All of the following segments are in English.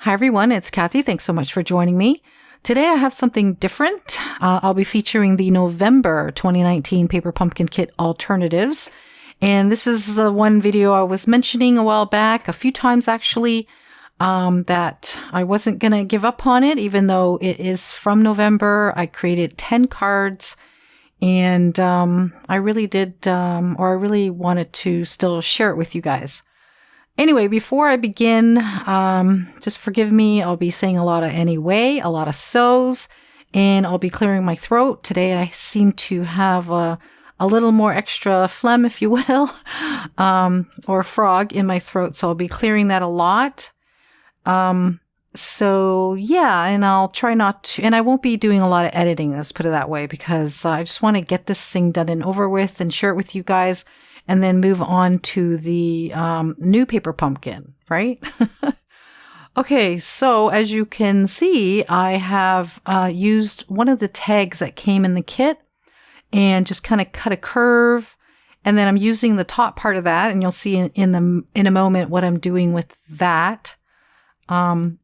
Hi everyone, it's Kathie. Thanks so much for joining me. Today I have something different. I'll be featuring the November 2019 Paper Pumpkin Kit alternatives. And this is the one video I was mentioning a while back, a few times actually, that I wasn't going to give up on it, even though it is from November. I created 10 cards and I really did, or I really wanted to still share it with you guys. Anyway, before I begin, just forgive me. I'll be saying a lot of anyway, a lot of so's, and I'll be clearing my throat. Today I seem to have a little more extra phlegm, if you will, or frog in my throat. So I'll be clearing that a lot. So yeah, and I'll try not to, and I won't be doing a lot of editing, let's put it that way, because I just want to get this thing done and over with and share it with you guys. And then move on to the new Paper Pumpkin, right? Okay, so as you can see, I have used one of the tags that came in the kit and just kind of cut a curve. And then I'm using the top part of that, and you'll see in a moment what I'm doing with that. It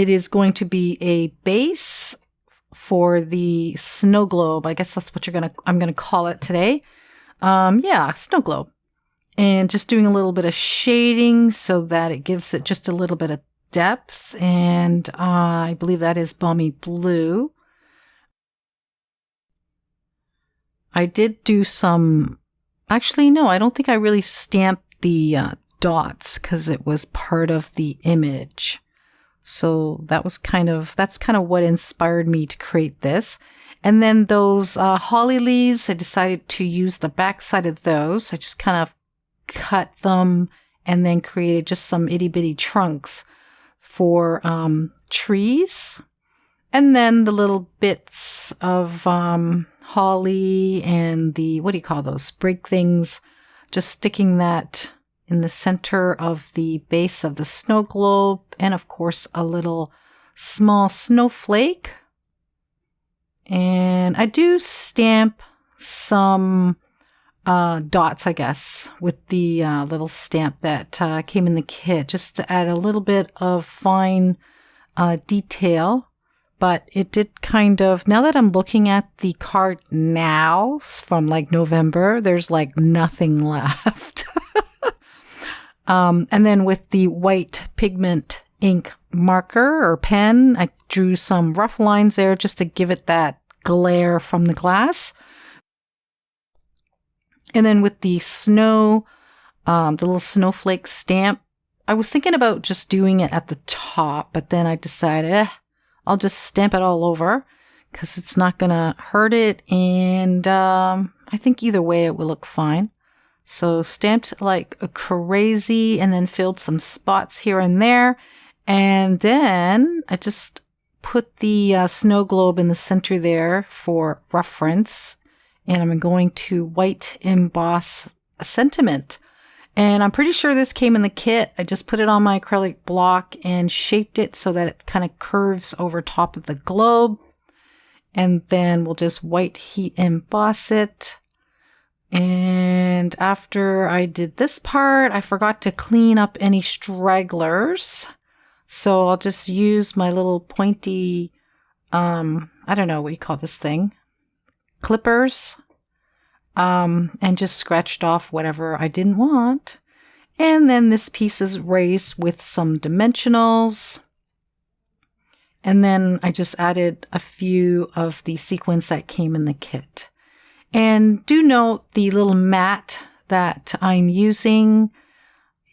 is going to be a base for the snow globe. I guess that's what I'm gonna call it today. Yeah, snow globe. And just doing a little bit of shading so that it gives it just a little bit of depth. And I believe that is Balmy Blue. I did do some, actually, no, I don't think I really stamped the dots because it was part of the image. So that's kind of what inspired me to create this. And then those holly leaves, I decided to use the back side of those. I just kind of cut them and then created just some itty bitty trunks for trees. And then the little bits of holly and the, what do you call those, sprig things, just sticking that in the center of the base of the snow globe. And of course, a little small snowflake. And I do stamp some dots, I guess, with the little stamp that came in the kit, just to add a little bit of fine detail. But it did kind of, now that I'm looking at the card now from like November, there's like nothing left. And then with the white pigment ink marker or pen, I drew some rough lines there just to give it that glare from the glass. And then with the snow, the little snowflake stamp, I was thinking about just doing it at the top, but then I decided, I'll just stamp it all over because it's not going to hurt it. And I think either way it will look fine. So stamped like a crazy and then filled some spots here and there. And then I just put the snow globe in the center there for reference. And I'm going to white emboss a sentiment. And I'm pretty sure this came in the kit. I just put it on my acrylic block and shaped it so that it kind of curves over top of the globe. And then we'll just white heat emboss it. And after I did this part, I forgot to clean up any stragglers. So I'll just use my little pointy, I don't know what you call this thing, clippers, and just scratched off whatever I didn't want. And then this piece is raised with some dimensionals. And then I just added a few of the sequins that came in the kit. And do note the little mat that I'm using.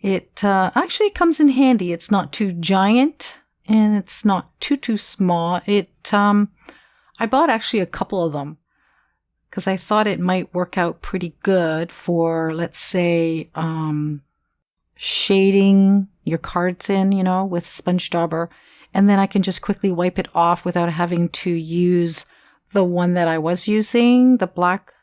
It actually comes in handy. It's not too giant and it's not too small. I bought actually a couple of them because I thought it might work out pretty good for, let's say, shading your cards in, with sponge dauber. And then I can just quickly wipe it off without having to use the one that I was using, the black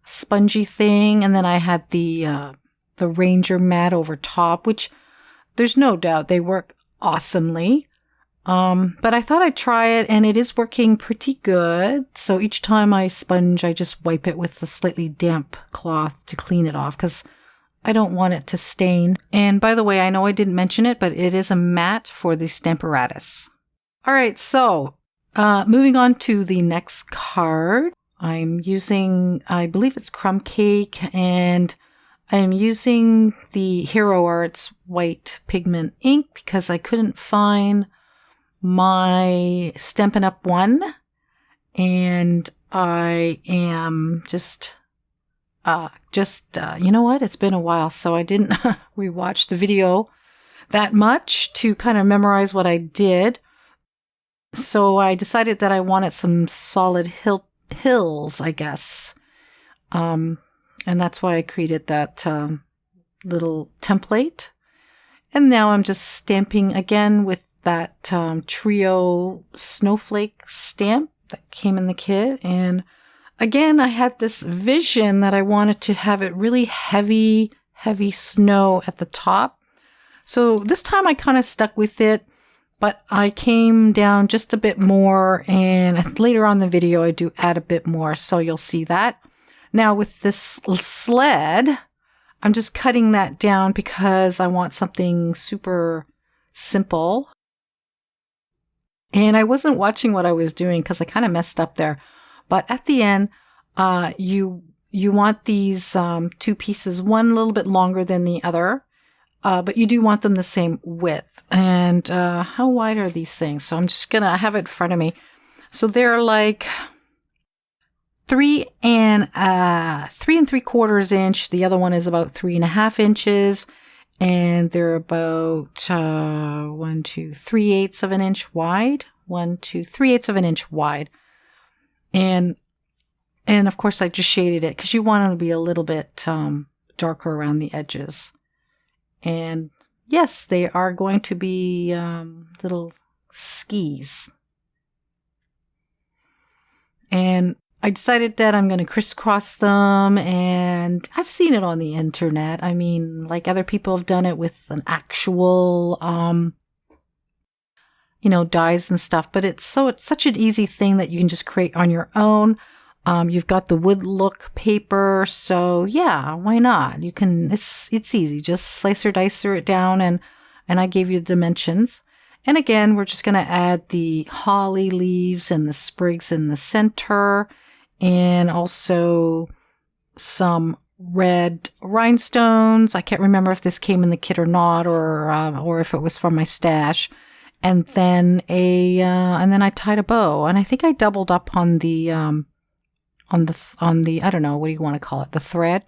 spongy thing. And then I had the Ranger mat over top, which there's no doubt they work awesomely. But I thought I'd try it and it is working pretty good. So each time I sponge, I just wipe it with a slightly damp cloth to clean it off because I don't want it to stain. And by the way, I know I didn't mention it, but it is a mat for the Stamparatus. All right, so moving on to the next card. I'm using, I believe it's Crumb Cake, and I'm using the Hero Arts white pigment ink because I couldn't find my Stampin' Up! One. And I am just, you know what? It's been a while, so I didn't rewatch the video that much to kind of memorize what I did. So I decided that I wanted some solid hills, I guess. And that's why I created that little template. And now I'm just stamping again with that trio snowflake stamp that came in the kit. And again, I had this vision that I wanted to have it really heavy snow at the top. So this time I kind of stuck with it, but I came down just a bit more, and later on in the video I do add a bit more, so you'll see that. Now with this sled, I'm just cutting that down because I want something super simple. And I wasn't watching what I was doing because I kind of messed up there. But at the end, you want these two pieces, one a little bit longer than the other, but you do want them the same width. And how wide are these things? So I'm just going to have it in front of me. So they're like 3 3/4 inch. The other one is about 3.5 inches. And they're about 3/8 of an inch wide. 3/8 of an inch wide. And of course I just shaded it because you want them to be a little bit darker around the edges. And yes, they are going to be little skis. And I decided that I'm going to crisscross them, and I've seen it on the internet. I mean, like other people have done it with an actual, dies and stuff, but it's such an easy thing that you can just create on your own. You've got the wood look paper, so yeah, why not? You can, it's easy. Just slice or dicer it down, and I gave you the dimensions. And again, we're just going to add the holly leaves and the sprigs in the center, and also some red rhinestones. I can't remember if this came in the kit or not, or if it was from my stash. And then and then I tied a bow, and I think I doubled up on the I don't know, what do you want to call it? The thread.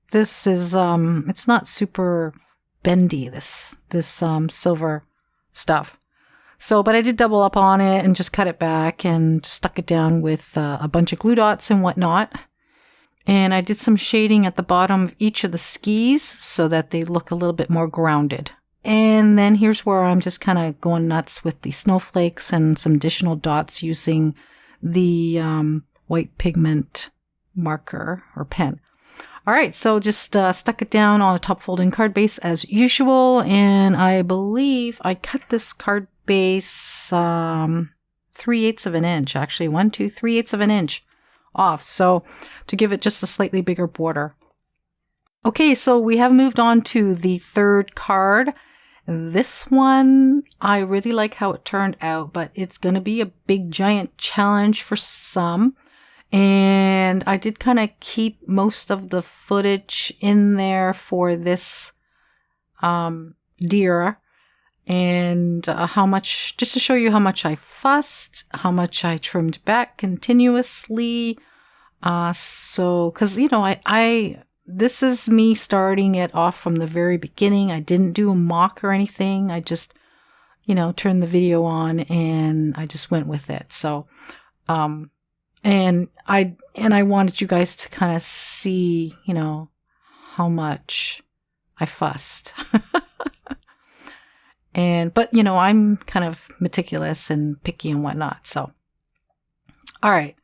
This is it's not super bendy. This silver stuff. So, but I did double up on it and just cut it back and just stuck it down with a bunch of glue dots and whatnot. And I did some shading at the bottom of each of the skis so that they look a little bit more grounded. And then here's where I'm just kind of going nuts with the snowflakes and some additional dots using the white pigment marker or pen. All right, so just stuck it down on a top folding card base as usual. And I believe I cut this card base 3/8 of an inch, actually 3/8 of an inch off. So to give it just a slightly bigger border. Okay, so we have moved on to the third card. This one, I really like how it turned out, but it's going to be a big giant challenge for some. And I did kind of keep most of the footage in there for this deer. And how much, just to show you how much I fussed, how much I trimmed back continuously. So, because, this is me starting it off from the very beginning. I didn't do a mock or anything. I just, turned the video on and I just went with it. So, and I wanted you guys to kind of see, how much I fussed. But I'm kind of meticulous and picky and whatnot. So, all right.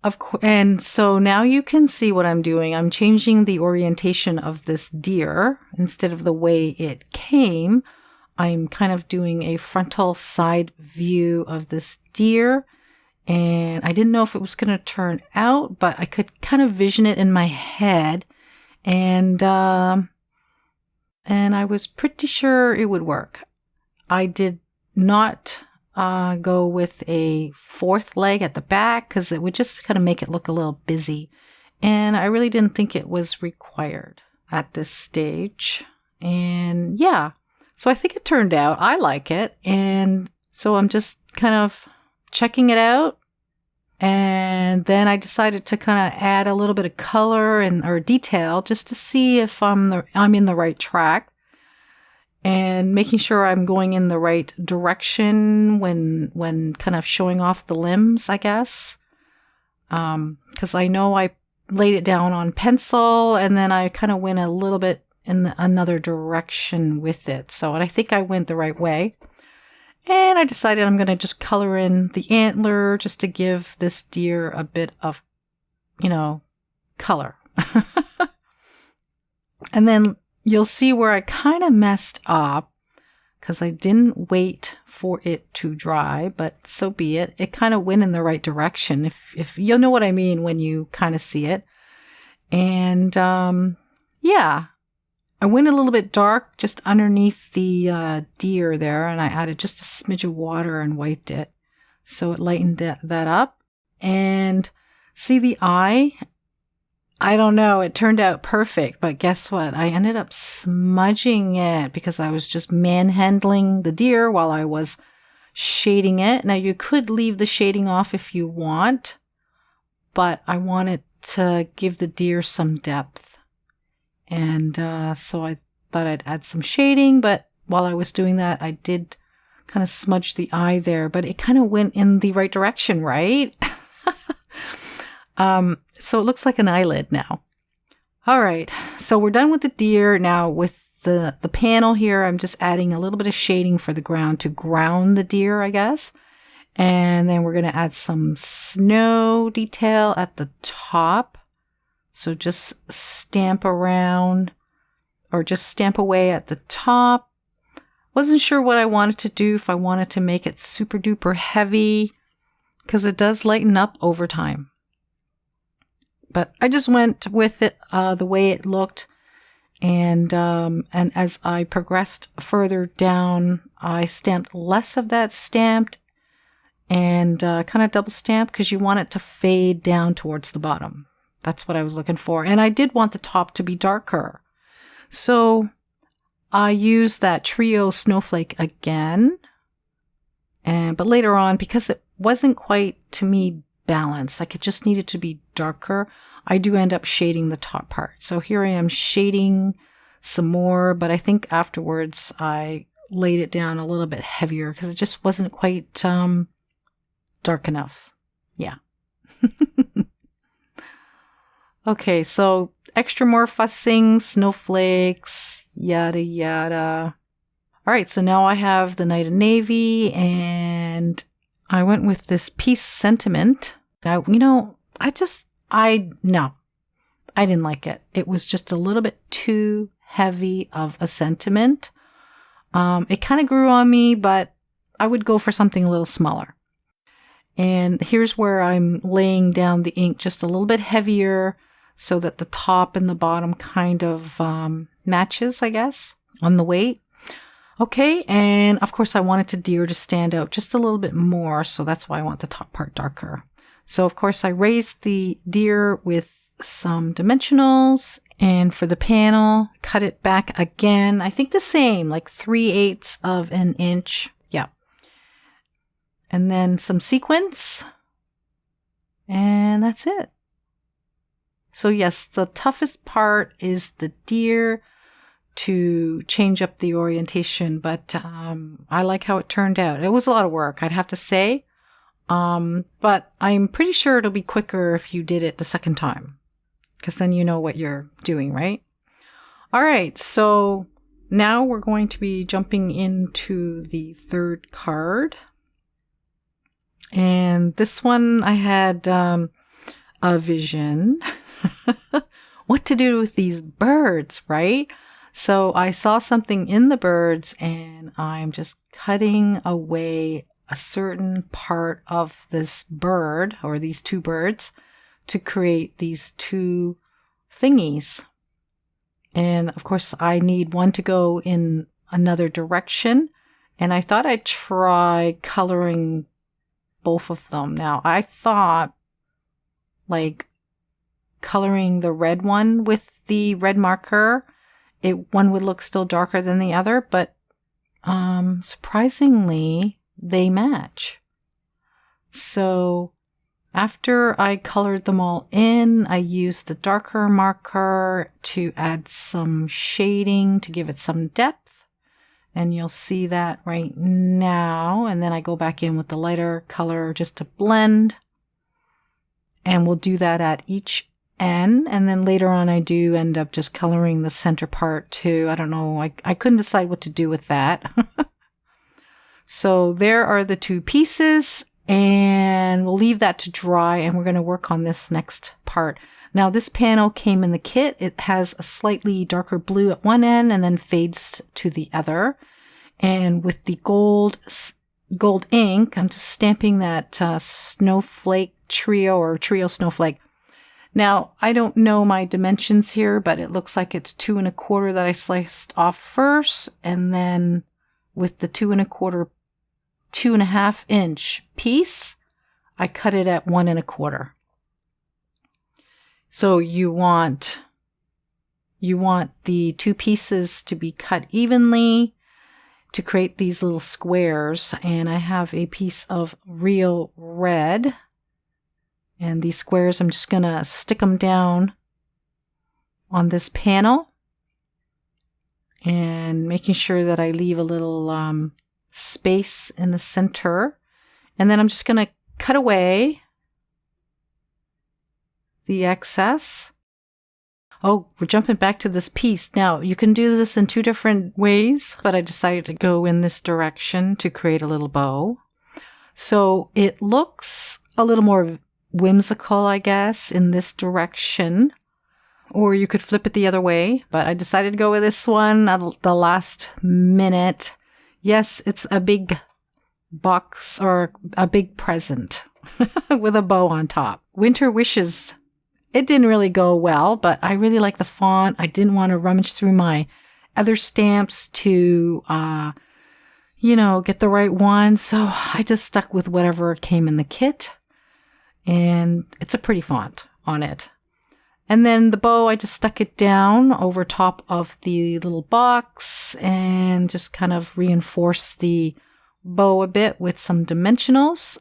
Of course. And so now you can see what I'm doing. I'm changing the orientation of this deer. Instead of the way it came, I'm kind of doing a frontal side view of this deer. And I didn't know if it was going to turn out, but I could kind of vision it in my head. And I was pretty sure it would work. I did not go with a fourth leg at the back because it would just kind of make it look a little busy. And I really didn't think it was required at this stage. And yeah, so I think it turned out. I like it. And so I'm just kind of checking it out. And then I decided to kind of add a little bit of color or detail just to see if I'm in the right track. And making sure I'm going in the right direction when kind of showing off the limbs, I guess. Because I know I laid it down on pencil and then I kind of went a little bit in another direction with it. So, and I think I went the right way. And I decided I'm going to just color in the antler just to give this deer a bit of, color. And then you'll see where I kind of messed up because I didn't wait for it to dry, but so be it. It kind of went in the right direction, if you'll know what I mean when you kind of see it. And yeah, I went a little bit dark just underneath the deer there, and I added just a smidge of water and wiped it. So it lightened that up. And see the eye? I don't know. It turned out perfect, but guess what? I ended up smudging it because I was just manhandling the deer while I was shading it. Now, you could leave the shading off if you want, but I wanted to give the deer some depth. And so I thought I'd add some shading, but while I was doing that, I did kind of smudge the eye there, but it kind of went in the right direction, right? So it looks like an eyelid now. All right. So we're done with the deer. Now with the panel here, I'm just adding a little bit of shading for the ground to ground the deer, I guess. And then we're going to add some snow detail at the top. So just stamp around or just stamp away at the top. Wasn't sure what I wanted to do, if I wanted to make it super duper heavy, because it does lighten up over time. But I just went with it the way it looked. And as I progressed further down, I stamped less of that stamped and kind of double stamped because you want it to fade down towards the bottom. That's what I was looking for. And I did want the top to be darker. So I used that trio snowflake again. But later on, because it wasn't quite, to me, balanced, like it just needed to be darker, I do end up shading the top part. So here I am shading some more, but I think afterwards I laid it down a little bit heavier because it just wasn't quite dark enough. Yeah. Okay, so extra more fussing, snowflakes, yada yada. All right, so now I have the Night of Navy, and I went with this Peace Sentiment. Now, I didn't like it. It was just a little bit too heavy of a sentiment. It kind of grew on me, but I would go for something a little smaller. And here's where I'm laying down the ink just a little bit heavier so that the top and the bottom kind of matches, I guess, on the weight. Okay, and of course I wanted the deer to stand out just a little bit more, so that's why I want the top part darker. So of course I raised the deer with some dimensionals, and for the panel, cut it back again. I think the same, like 3/8 of an inch. Yeah. And then some sequins, and that's it. So yes, the toughest part is the deer to change up the orientation, but I like how it turned out. It was a lot of work, I'd have to say, but I'm pretty sure it'll be quicker if you did it the second time, because then you know what you're doing, right? All right, so now we're going to be jumping into the third card. And this one I had a vision. What to do with these birds, right? So I saw something in the birds and I'm just cutting away a certain part of this bird or these two birds to create these two thingies. And of course, I need one to go in another direction. And I thought I'd try coloring both of them. Now, I thought like coloring the red one with the red marker, one would look still darker than the other, but surprisingly, they match. So after I colored them all in, I used the darker marker to add some shading to give it some depth. And you'll see that right now. And then I go back in with the lighter color just to blend. And we'll do that at each end. And then later on, I do end up just coloring the center part too. I don't know. I couldn't decide what to do with that. So there are the two pieces. And we'll leave that to dry, and we're going to work on this next part. Now, this panel came in the kit. It has a slightly darker blue at one end and then fades to the other. And with the gold ink, I'm just stamping that snowflake trio or trio snowflake. Now, I don't know my dimensions here, but it looks like it's 2 1/4 that I sliced off first. And then with the 2 1/4 2.5 inch piece, I cut it at 1 1/4. So you want the two pieces to be cut evenly to create these little squares. And I have a piece of real red. And these squares, I'm just going to stick them down on this panel. And making sure that I leave a little space in the center. And then I'm just going to cut away the excess. Oh, we're jumping back to this piece. Now, you can do this in 2 different ways, but I decided to go in this direction to create a little bow. So it looks a little more whimsical, I guess, in this direction. Or you could flip it the other way, but I decided to go with this one at the last minute. Yes, it's a big box or a big present with a bow on top. Winter Wishes. It didn't really go well, but I really like the font. I didn't want to rummage through my other stamps to, get the right one. So I just stuck with whatever came in the kit. And it's a pretty font on it. And then the bow, I just stuck it down over top of the little box and just kind of reinforced the bow a bit with some dimensionals.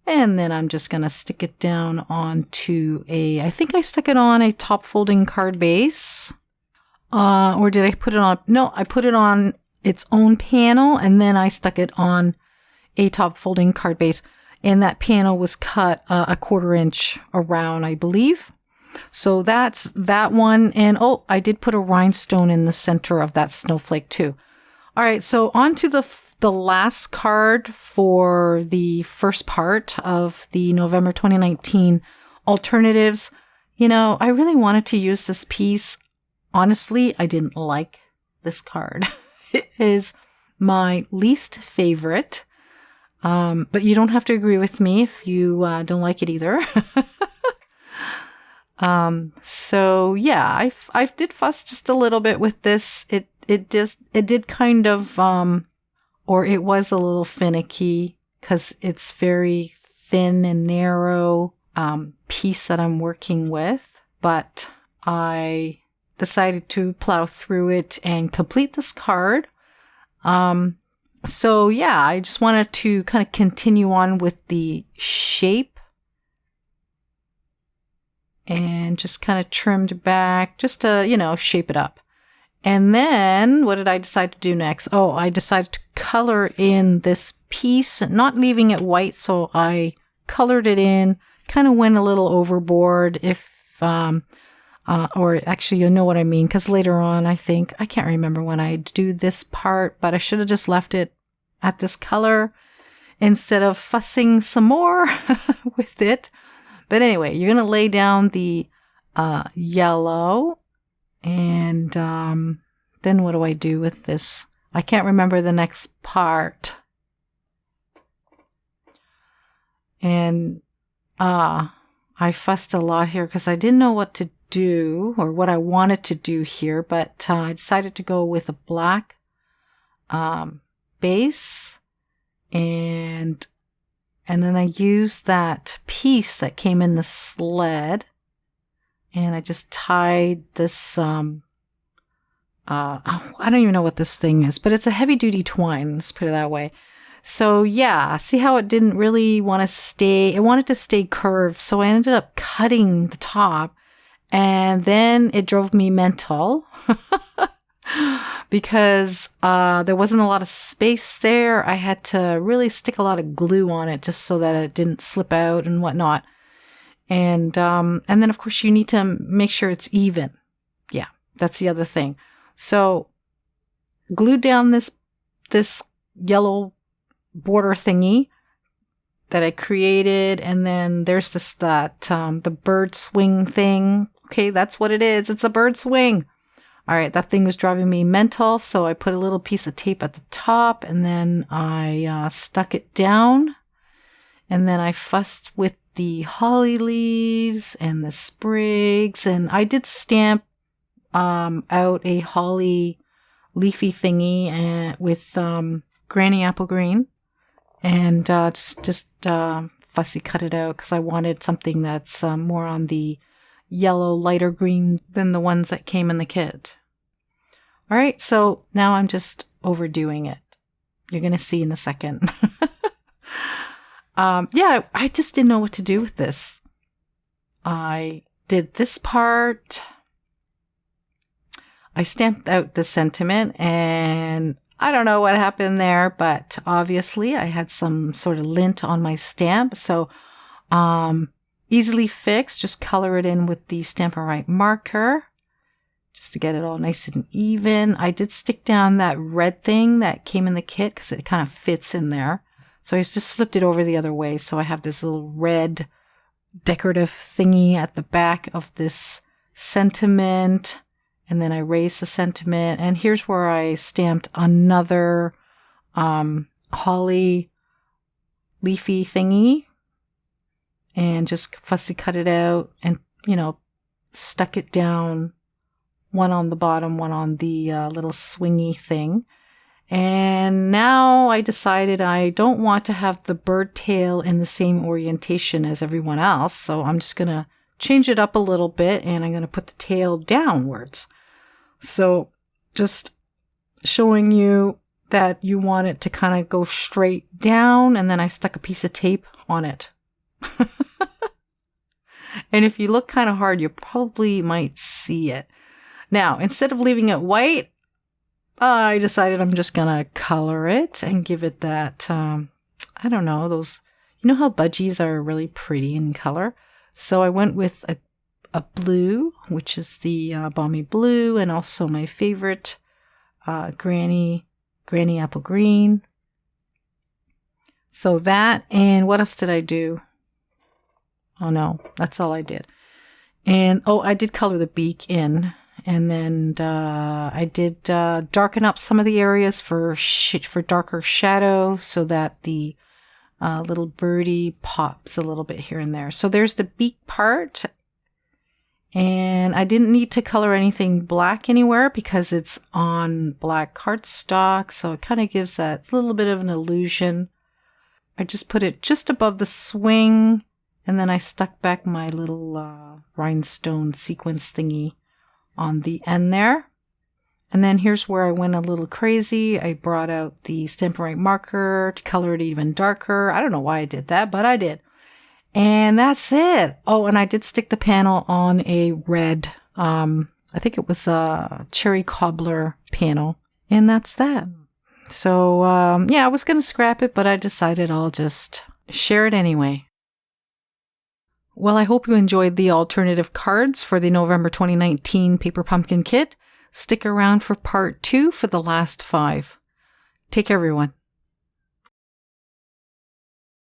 And then I'm just going to stick it down onto I think I stuck it on a top folding card base. Or did I put it on? No, I put it on its own panel and then I stuck it on a top folding card base. And that panel was cut a 1/4 inch around, I believe. So that's that one. And I did put a rhinestone in the center of that snowflake too. All right, so on to the last card for the first part of the November 2019 alternatives. I really wanted to use this piece. Honestly, I didn't like this card. It is my least favorite. But you don't have to agree with me if you don't like it either. So yeah, I did fuss just a little bit with this. It did kind of, or it was a little finicky because it's very thin and narrow, piece that I'm working with, but I decided to plow through it and complete this card. So yeah, I just wanted to kind of continue on with the shape. And just kind of trimmed back just to, shape it up. And then what did I decide to do next? I decided to color in this piece, not leaving it white. So I colored it in, kind of went a little overboard or actually you'll know what I mean. Because later on, I can't remember when I do this part, but I should have just left it at this color instead of fussing some more with it. But anyway, you're going to lay down the yellow. And then what do I do with this? I can't remember the next part. And I fussed a lot here because I didn't know what to do, or what I wanted to do here, but I decided to go with a black base, and then I used that piece that came in the sled, and I just tied this, I don't even know what this thing is, but it's a heavy duty twine, let's put it that way. So yeah, see how it didn't really want to stay, it wanted to stay curved, so I ended up cutting the top, and then it drove me mental because there wasn't a lot of space there. I had to really stick a lot of glue on it just so that it didn't slip out and whatnot. And then of course you need to make sure it's even. Yeah, that's the other thing. So glued down this yellow border thingy that I created, and then there's the bird swing thing. Okay, that's what it is. It's a bird swing. All right, that thing was driving me mental, so I put a little piece of tape at the top, and then I stuck it down, and then I fussed with the holly leaves and the sprigs, and I did stamp out a holly leafy thingy and with granny apple green, and just fussy cut it out because I wanted something that's more on the yellow, lighter green than the ones that came in the kit. All right, so now I'm just overdoing it. You're going to see in a second. Yeah, I just didn't know what to do with this. I did this part. I stamped out the sentiment, and I don't know what happened there, but obviously I had some sort of lint on my stamp. So easily fixed, just color it in with the Stampin' Right marker just to get it all nice and even. I did stick down that red thing that came in the kit because it kind of fits in there. So I just flipped it over the other way. So I have this little red decorative thingy at the back of this sentiment. And then I raised the sentiment. And here's where I stamped another holly leafy thingy. And just fussy cut it out and, stuck it down. One on the bottom, one on the little swingy thing. And now I decided I don't want to have the bird tail in the same orientation as everyone else. So I'm just going to change it up a little bit, and I'm going to put the tail downwards. So just showing you that you want it to kind of go straight down, and then I stuck a piece of tape on it. And if you look kind of hard, you probably might see it. Now, instead of leaving it white, I decided I'm just going to color it and give it that, I don't know, those, you know how budgies are really pretty in color? So I went with a blue, which is the balmy blue, and also my favorite granny apple green. So that, and what else did I do? Oh no, that's all I did. And I did color the beak in, and then I did darken up some of the areas for darker shadow so that the little birdie pops a little bit here and there. So there's the beak part. And I didn't need to color anything black anywhere because it's on black cardstock. So it kind of gives that little bit of an illusion. I just put it just above the swing. And then I stuck back my little rhinestone sequence thingy on the end there. And then here's where I went a little crazy. I brought out the Stampin' Right marker to color it even darker. I don't know why I did that, but I did. And that's it. Oh, and I did stick the panel on a red, I think it was a cherry cobbler panel. And that's that. So, yeah, I was going to scrap it, but I decided I'll just share it anyway. Well, I hope you enjoyed the alternative cards for the November 2019 Paper Pumpkin Kit. Stick around for part 2 for the last 5. Take care, everyone.